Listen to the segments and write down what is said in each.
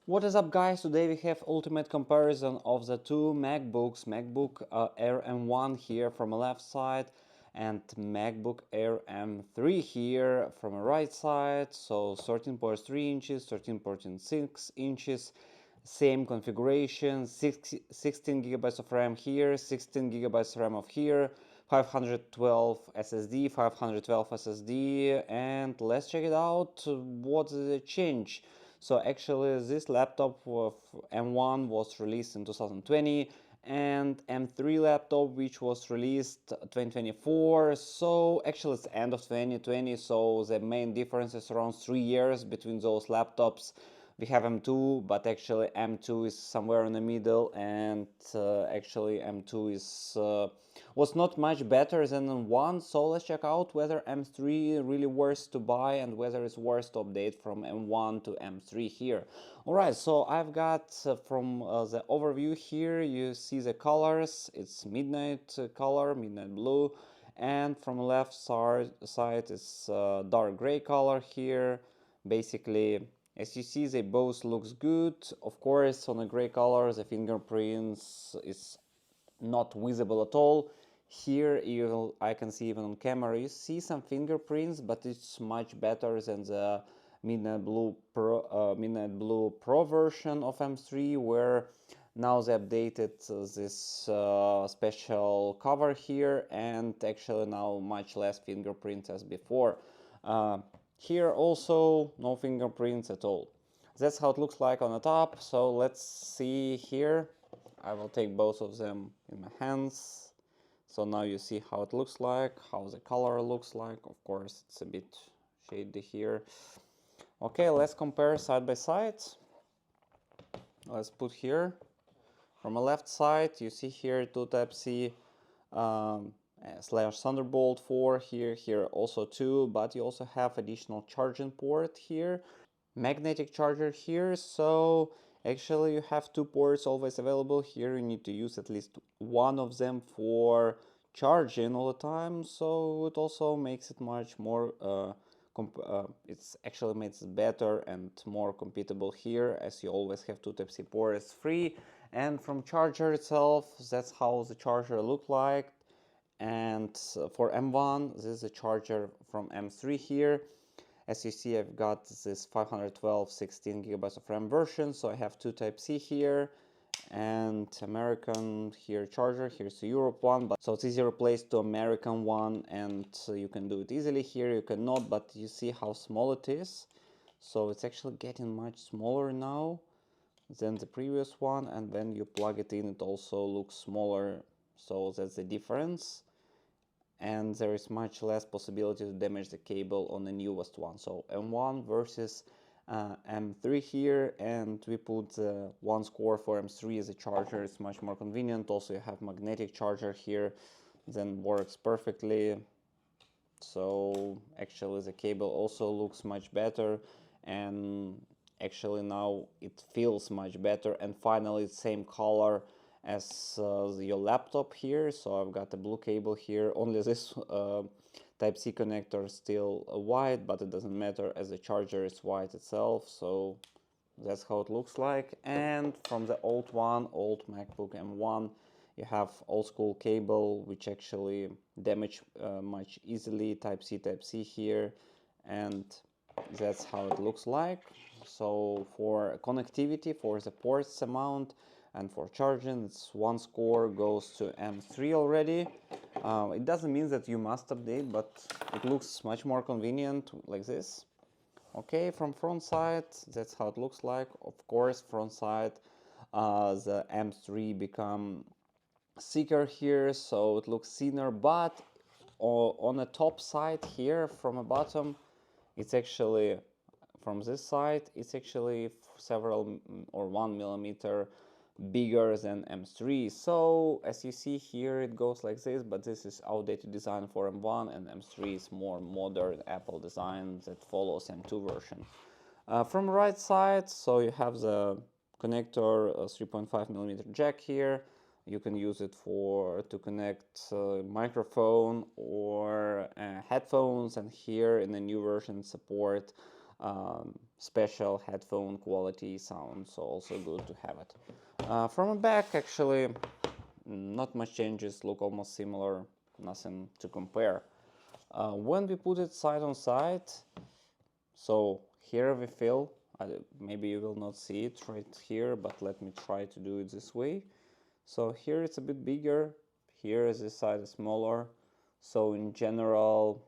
What is up, guys? Today we have ultimate comparison of the two MacBooks, MacBook Air M1 here from the left side and MacBook Air M3 here from the right side. So 13.3 inches, 13.6 inches, same configuration, 16 gigabytes of RAM here, 16 gigabytes RAM of here, 512 SSD, 512 SSD, and let's check it out. What's the change? So actually this laptop of M1 was released in 2020 and M3 laptop which was released 2024. So actually it's end of 2020, so the main difference is around 3 years between those laptops. We have M2, but actually M2 is somewhere in the middle, and actually M2 is was not much better than M1. So let's check out whether M3 really worth to buy and whether it's worth to update from M1 to M3 here. Alright, so I've got from the overview here, you see the colors. It's midnight color, midnight blue, and from the left side it's dark gray color here. Basically, as you see, they both looks good. Of course, on a gray color, the fingerprints is not visible at all. Here, I can see even on camera, you see some fingerprints, but it's much better than the Midnight Blue Pro version of M3, where now they updated this special cover here, and actually now much less fingerprints as before. Here also no fingerprints at all. That's how it looks like on the top. So let's see here. I will take both of them in my hands. So now you see how it looks like, how the color looks like. Of course, it's a bit shady here. Okay, let's compare side by side. Let's put here. From the left side, you see here two Type-C slash Thunderbolt 4 here also 2, but you also have additional charging port here, magnetic charger here. So actually you have 2 ports always available here. You need to use at least one of them for charging all the time, so it also makes it much more it's actually makes it better and more compatible here, as you always have 2 Type-C ports free. And from charger itself, that's how the charger look like. And for M1, this is a charger from M3 here. As you see, I've got this 512 16 gigabytes of RAM version, so I have 2 Type-C here and American here charger. Here's the Europe one, but so it's easy to replace to American one, and you can do it easily. Here you cannot, but you see how small it is. So it's actually getting much smaller now than the previous one, and when you plug it in, it also looks smaller. So that's the difference, and there is much less possibility to damage the cable on the newest one. So M1 versus M3 here, and we put one score for M3 as a charger. It's much more convenient. Also you have magnetic charger here, then works perfectly. So actually the cable also looks much better, and actually now it feels much better. And finally it's same color as your laptop here. So I've got a blue cable here, only this Type-C connector still white, but it doesn't matter as the charger is white itself. So that's how it looks like. And from the old MacBook M1, you have old school cable, which actually damage much easily. Type-C here, and that's how it looks like. So for connectivity, for the ports amount, and for charging, it's one score goes to M3 already. It doesn't mean that you must update, but it looks much more convenient like this. Okay, from front side, that's how it looks like. Of course, front side, the M3 become thicker here, so it looks thinner, but on the top side here, from the bottom, it's actually, from this side, it's actually several or 1 millimeter bigger than M3. So as you see here, it goes like this, but this is outdated design for M1, and M3 is more modern Apple design that follows M2 version. From right side, so you have the connector 3.5 millimeter jack here. You can use it to connect microphone or headphones, and here in the new version support special headphone quality sound, so also good to have it. From the back, actually, not much changes, look almost similar, nothing to compare. When we put it side on side, so here we feel, maybe you will not see it right here, but let me try to do it this way. So here it's a bit bigger, here this side is smaller, so in general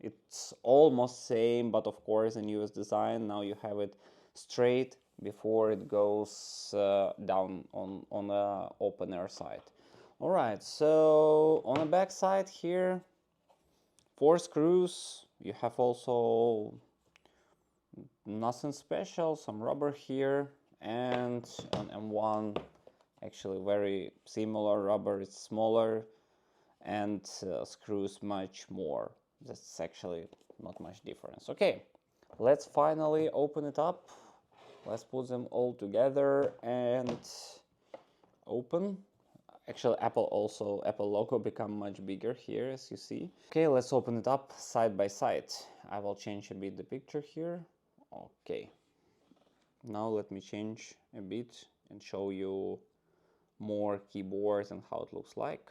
it's almost same, but of course in US design now you have it straight before it goes down on the open air side. Alright, so on the back side here, 4 screws. You have also nothing special, some rubber here, and on M1 actually very similar rubber, it's smaller, and screws much more. That's actually not much difference. Okay, let's finally open it up. Let's put them all together and open. Actually, Apple logo become much bigger here, as you see. Okay, let's open it up side by side. I will change a bit the picture here. Okay, now let me change a bit and show you more keyboards and how it looks like.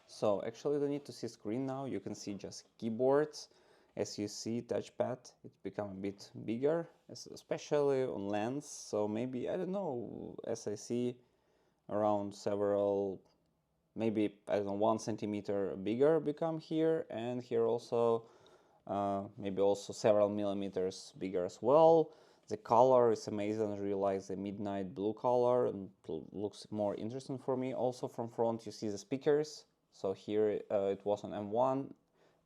So actually you don't need to see screen now, you can see just keyboards. As you see, touchpad, it's become a bit bigger, especially on lens. So maybe, I don't know, as I see, around several, maybe, I don't know, 1 centimeter bigger become here, and here also maybe also several millimeters bigger as well. The color is amazing. I really like the midnight blue color and looks more interesting for me. Also from front you see the speakers. So here it was on M1,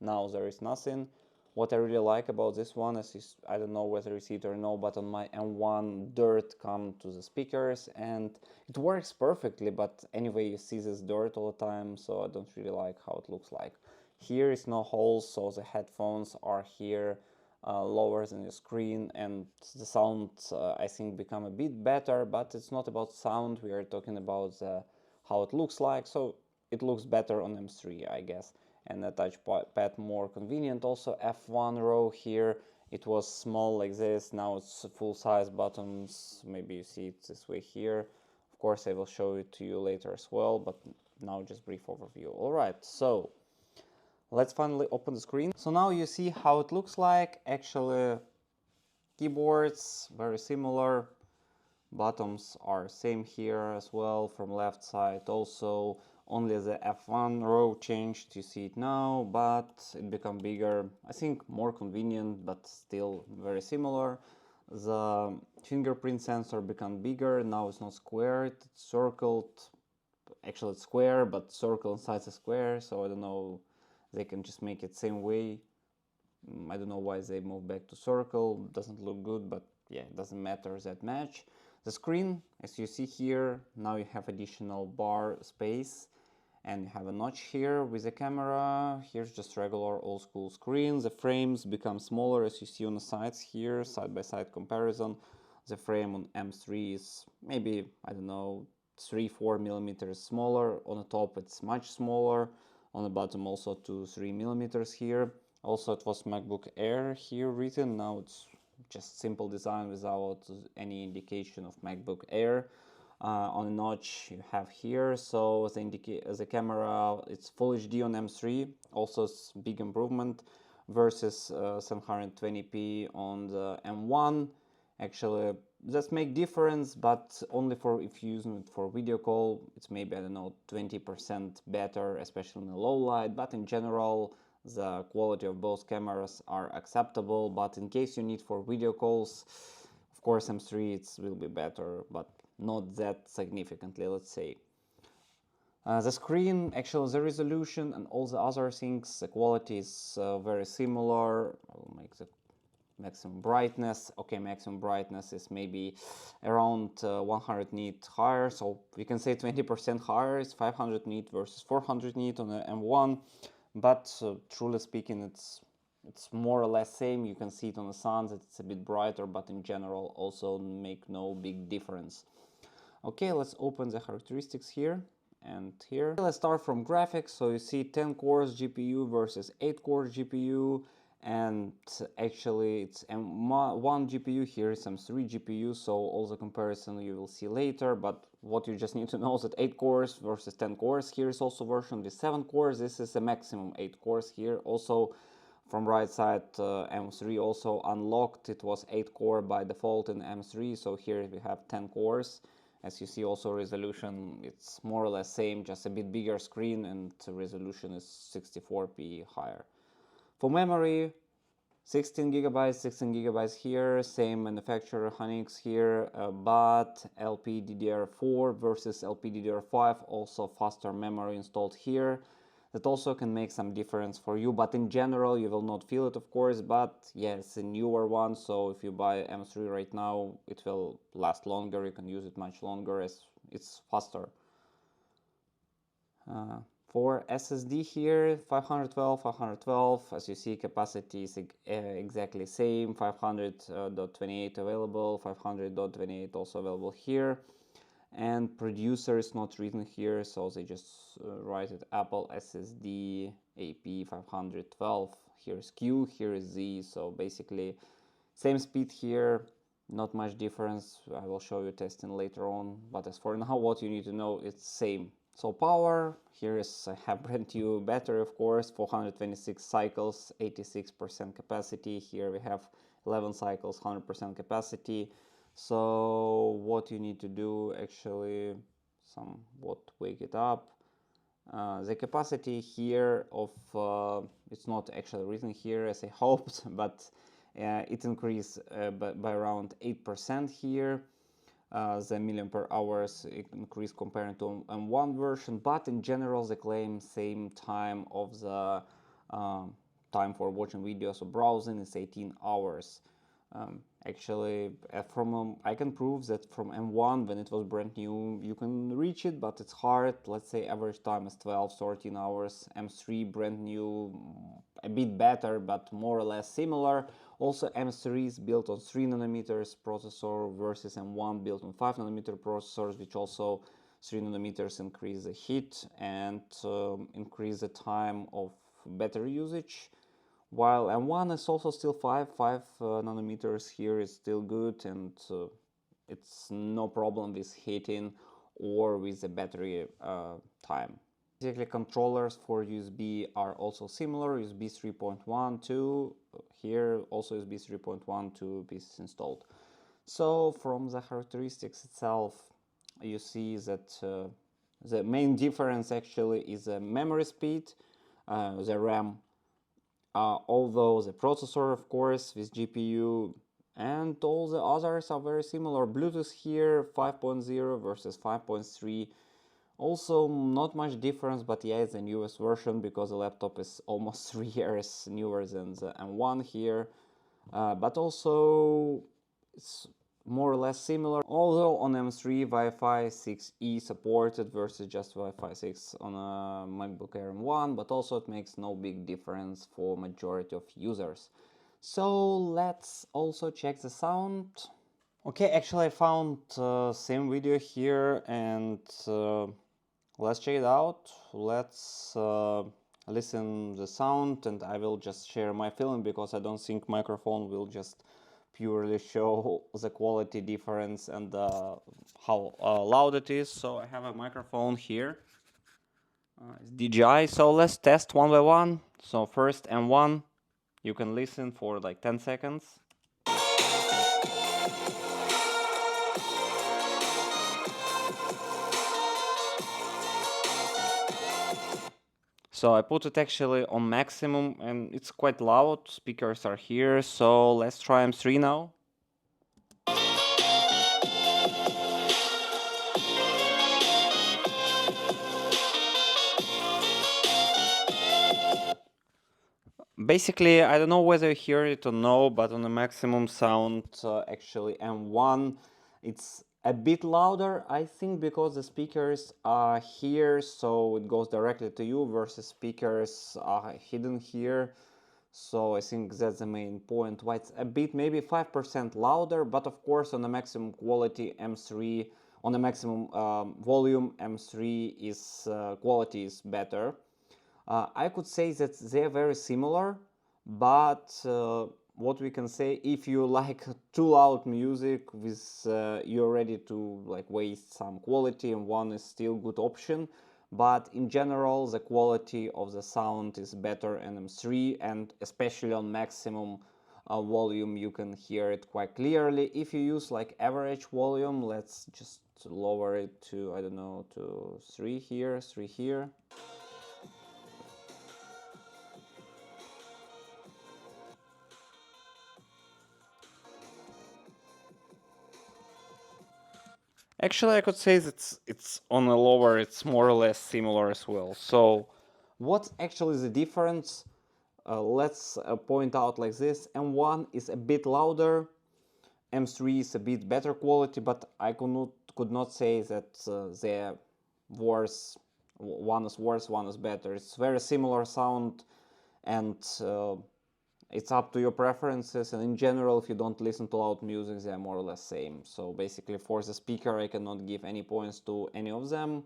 now there is nothing. What I really like about this one is, I don't know whether you see it or no, but on my M1 dirt come to the speakers and it works perfectly, but anyway you see this dirt all the time, so I don't really like how it looks like. Here is no holes, so the headphones are here lower than the screen, and the sound I think become a bit better, but it's not about sound, we are talking about how it looks like, so it looks better on M3, I guess. And the touchpad more convenient. Also F1 row here, it was small like this, now it's full size buttons, maybe you see it this way here. Of course I will show it to you later as well, but now just brief overview. Alright, so let's finally open the screen. So now you see how it looks like. Actually keyboards very similar, buttons are same here as well from left side. Also only the F1 row changed, you see it now, but it become bigger. I think more convenient, but still very similar. The fingerprint sensor become bigger, now it's not squared, it's circled. Actually it's square, but circle inside the square, so I don't know, they can just make it same way. I don't know why they moved back to circle, doesn't look good, but yeah, it doesn't matter that much. The screen, as you see here, now you have additional bar space, and you have a notch here with the camera. Here's just regular old school screen. The frames become smaller, as you see on the sides here, side by side comparison. The frame on M3 is maybe, I don't know, 3-4 millimeters smaller. On the top it's much smaller, on the bottom also 2-3 millimeters here. Also it was MacBook Air here written, now it's just simple design without any indication of MacBook Air. On the notch you have here, so the camera, it's full HD on M3, also it's big improvement versus 720p on the M1. Actually that's make difference, but only for if you use it for video call, it's maybe, I don't know, 20% better, especially in the low light, but in general the quality of both cameras are acceptable. But in case you need for video calls, of course M3 it will be better, but not that significantly, let's say. The screen, actually the resolution and all the other things, the quality is very similar. I'll make the maximum brightness. Okay, maximum brightness is maybe around 100 nit higher, so we can say 20% higher. It's 500 nit versus 400 nit on the M1, but truly speaking it's more or less same. You can see it on the suns, it's a bit brighter, but in general also make no big difference. Okay, let's open the characteristics here and here. Let's start from graphics. So you see 10 cores GPU versus 8 cores GPU, and actually it's M1 GPU, here is M3 GPU, so all the comparison you will see later, but what you just need to know is that 8 cores versus 10 cores. Here is also version with 7 cores. This is a maximum 8 cores here. Also from right side, M3 also unlocked, it was 8 core by default in M3, so here we have 10 cores. As you see, also resolution, it's more or less same, just a bit bigger screen, and resolution is 64p higher. For memory, 16 gigabytes here, same manufacturer Hynix here, but LPDDR4 versus LPDDR5, also faster memory installed here. That also can make some difference for you, but in general you will not feel it, of course. But yes, a newer one, so if you buy M3 right now, it will last longer, you can use it much longer as it's faster. For SSD here, 512, as you see, capacity is exactly same, 500.28 available, 500.28 also available here. And producer is not written here, so they just write it Apple SSD AP 512. Here's Q, here is Z, so basically same speed here, not much difference. I will show you testing later on, but as for now, what you need to know, it's same. So power, here is I have brand new battery, of course, 426 cycles, 86% capacity. Here we have 11 cycles, 100% capacity. So what you need to do, actually, somewhat wake it up. The capacity here of, it's not actually written here as I hoped, but it increased by around 8% here. The milliampere hours increase compared to M1 version, but in general they claim same time of the time for watching videos or browsing is 18 hours. Actually, I can prove that from M1 when it was brand new you can reach it, but it's hard. Let's say average time is 12-13 hours. M3 brand new, a bit better, but more or less similar. Also, M3 is built on 3nm processor versus M1 built on 5nm processors, which also 3nm increase the heat and increase the time of battery usage. While M1 is also still 5 nanometers here is still good, and it's no problem with heating or with the battery time. Basically, controllers for USB are also similar, USB 3.1, 2, here also USB 3.1, 2 is installed. So from the characteristics itself, you see that the main difference actually is the memory speed, the RAM, although the processor, of course, with GPU, and all the others are very similar. Bluetooth here, 5.0 versus 5.3. Also, not much difference, but yeah, it's the newest version because the laptop is almost 3 years newer than the M1 here. But also, it's more or less similar. Although on M3, Wi-Fi 6E supported versus just Wi-Fi 6 on a MacBook Air M1, but also it makes no big difference for majority of users. So let's also check the sound. Okay, actually I found same video here, and let's check it out. Let's listen the sound, and I will just share my feeling because I don't think microphone will just purely show the quality difference and how loud it is. So I have a microphone here. It's DJI. So let's test one by one. So first M1, you can listen for like 10 seconds. So I put it actually on maximum and it's quite loud. Speakers are here. So let's try M3 now. Basically, I don't know whether you hear it or no, but on the maximum sound, actually M1, it's a bit louder, I think, because the speakers are here, so it goes directly to you, versus speakers are hidden here. So I think that's the main point, why it's a bit, maybe 5% louder, but of course on the maximum quality M3, on the maximum volume M3 is quality is better. I could say that they're very similar, but what we can say, if you like too loud music with you're ready to like waste some quality, M1 is still good option. But in general, the quality of the sound is better in M3, and especially on maximum volume you can hear it quite clearly. If you use like average volume, let's just lower it to, I don't know, to 3 here, 3 here. Actually, I could say that it's on a lower, it's more or less similar as well. So what's actually the difference? Let's point out like this. M1 is a bit louder, M3 is a bit better quality, but I could not say that they're worse. One is worse, one is better. It's very similar sound, and it's up to your preferences. And in general, if you don't listen to loud music, they're more or less same. So basically, for the speaker, I cannot give any points to any of them.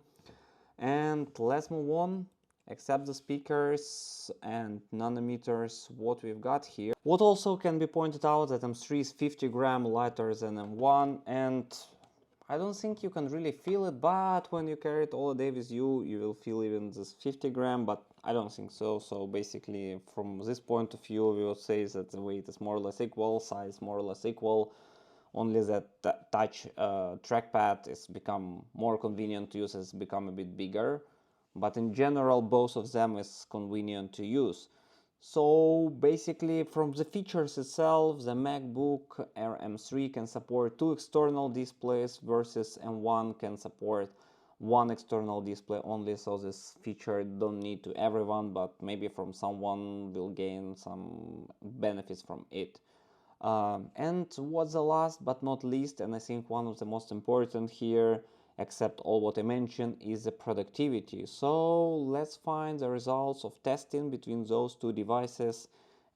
And let's move on. Except the speakers and nanometers, what we've got here. What also can be pointed out that M3 is 50 gram lighter than M1, and I don't think you can really feel it, but when you carry it all day with you, you will feel even this 50 gram, but I don't think so. So basically, from this point of view, we will say that the weight is more or less equal, size more or less equal, only that touch trackpad is become more convenient to use, it's become a bit bigger, but in general both of them is convenient to use. So basically, from the features itself, the MacBook Air M3 can support 2 external displays versus M1 can support 1 external display only. So this feature don't need to everyone, but maybe from someone will gain some benefits from it. And what's the last but not least, and I think one of the most important here, except all what I mentioned, is the productivity. So let's find the results of testing between those two devices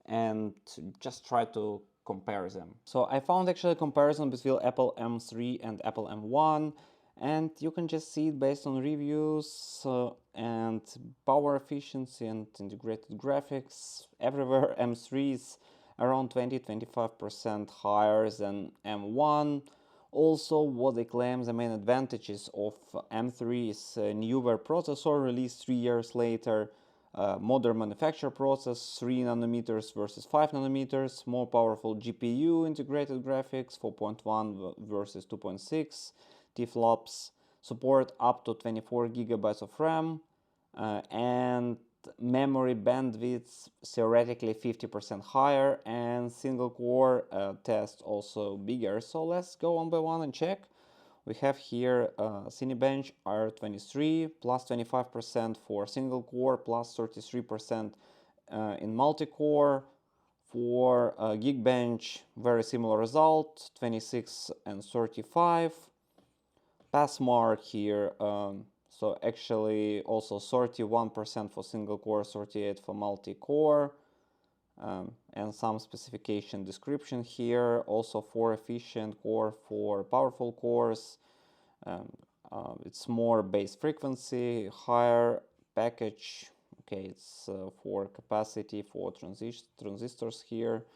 and just try to compare them. So I found actually a comparison between Apple M3 and Apple M1, and you can just see it based on reviews and power efficiency and integrated graphics. Everywhere M3 is around 20-25% higher than M1. Also, what they claim the main advantages of M3 is a newer processor released 3 years later, modern manufacture process, 3 nanometers versus 5 nanometers, more powerful GPU, integrated graphics, 4.1 versus 2.6 TFLOPS, support up to 24 gigabytes of RAM, and memory bandwidth theoretically 50% higher, and single core test also bigger. So let's go one by one and check. We have here Cinebench R23 plus 25% for single core, plus 33% in multi-core. For Geekbench, very similar result, 26 and 35. Passmark here, so actually also 31% for single core, 38 for multi-core, and some specification description here, also for efficient core, for powerful cores. It's more base frequency, higher package. Okay, it's for capacity for transistors here.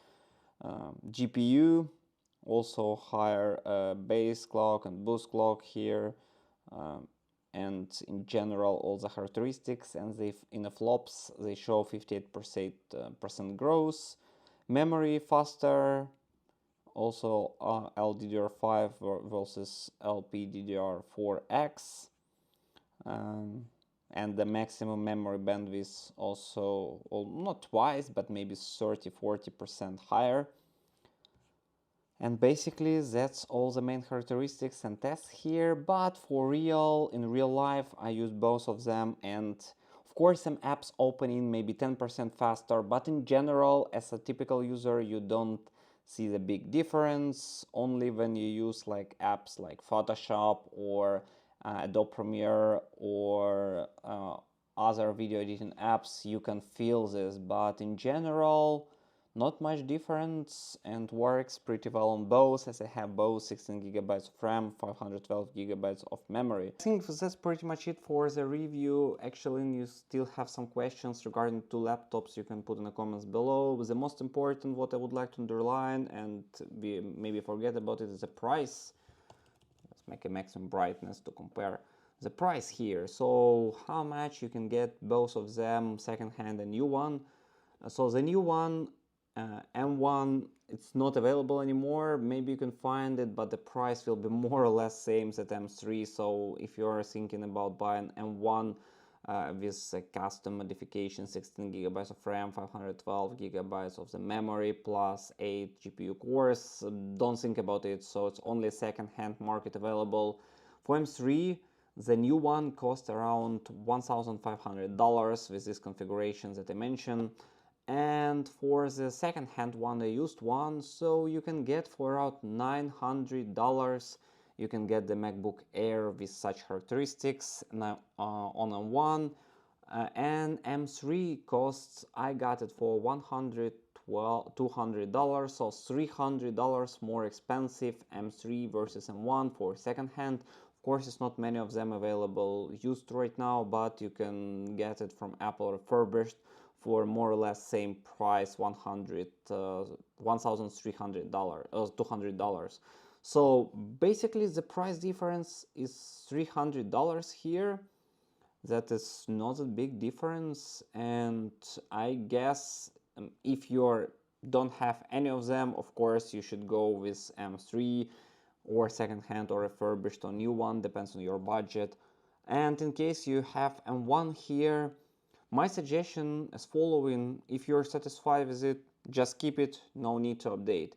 GPU, also higher base clock and boost clock here, and in general all the characteristics, and they in the flops they show 58% growth. Memory faster, also LDDR5 versus LPDDR4X, and the maximum memory bandwidth also, well, not twice, but maybe 30-40% higher. And basically that's all the main characteristics and tests here, but for real, in real life, I use both of them, and of course some apps opening maybe 10% faster, but in general, as a typical user, you don't see the big difference. Only when you use like apps like Photoshop or Adobe Premiere or other video editing apps, you can feel this, but in general, Not much difference and works pretty well on both, as I have both 16GB of RAM, 512GB of memory. I think that's pretty much it for the review. Actually, you still have some questions regarding two laptops, you can put in the comments below. The most important, what I would like to underline and maybe forget about it, is the price. Let's make a maximum brightness to compare the price here. So how much you can get both of them, second-hand and new one. So the new one, M1, it's not available anymore. Maybe you can find it, but the price will be more or less same as M3. So if you're thinking about buying M1 with a custom modification, 16GB of RAM, 512GB of the memory, plus 8 GPU cores, don't think about it. So it's only second-hand market available. For M3, the new one costs around $1,500 with these configurations that I mentioned. And for the second-hand one, the used one, so you can get for around $900. You can get the MacBook Air with such characteristics on M1, and M3 costs, I got it for $200, so $300 more expensive M3 versus M1 for second-hand. Of course, it's not many of them available used right now, but you can get it from Apple refurbished for more or less same price, $1,300, $200. So basically the price difference is $300 here. That is not a big difference, and I guess if you don't have any of them, of course you should go with M3 or second-hand or refurbished or new one, depends on your budget. And in case you have M1 here, my suggestion is following: if you're satisfied with it, just keep it, no need to update.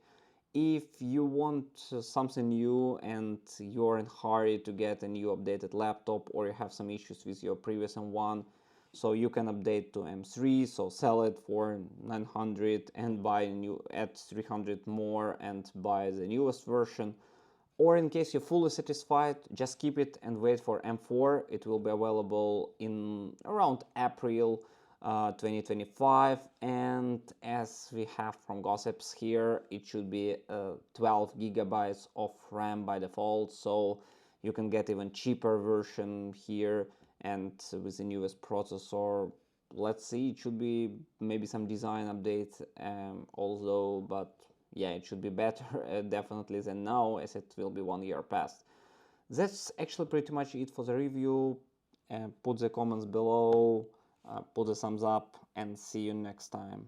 If you want something new and you're in a hurry to get a new updated laptop, or you have some issues with your previous M1, so you can update to M3, so sell it for 900 and buy a new, add 300 more and buy the newest version. Or in case you're fully satisfied, just keep it and wait for M4. It will be available in around April 2025, and as we have from gossips here, it should be 12GB of RAM by default, so you can get even cheaper version here and with the newest processor. Let's see, it should be maybe some design updates although, but yeah, it should be better definitely than now, as it will be 1 year past. That's actually pretty much it for the review. Put the comments below, put a thumbs up, and see you next time.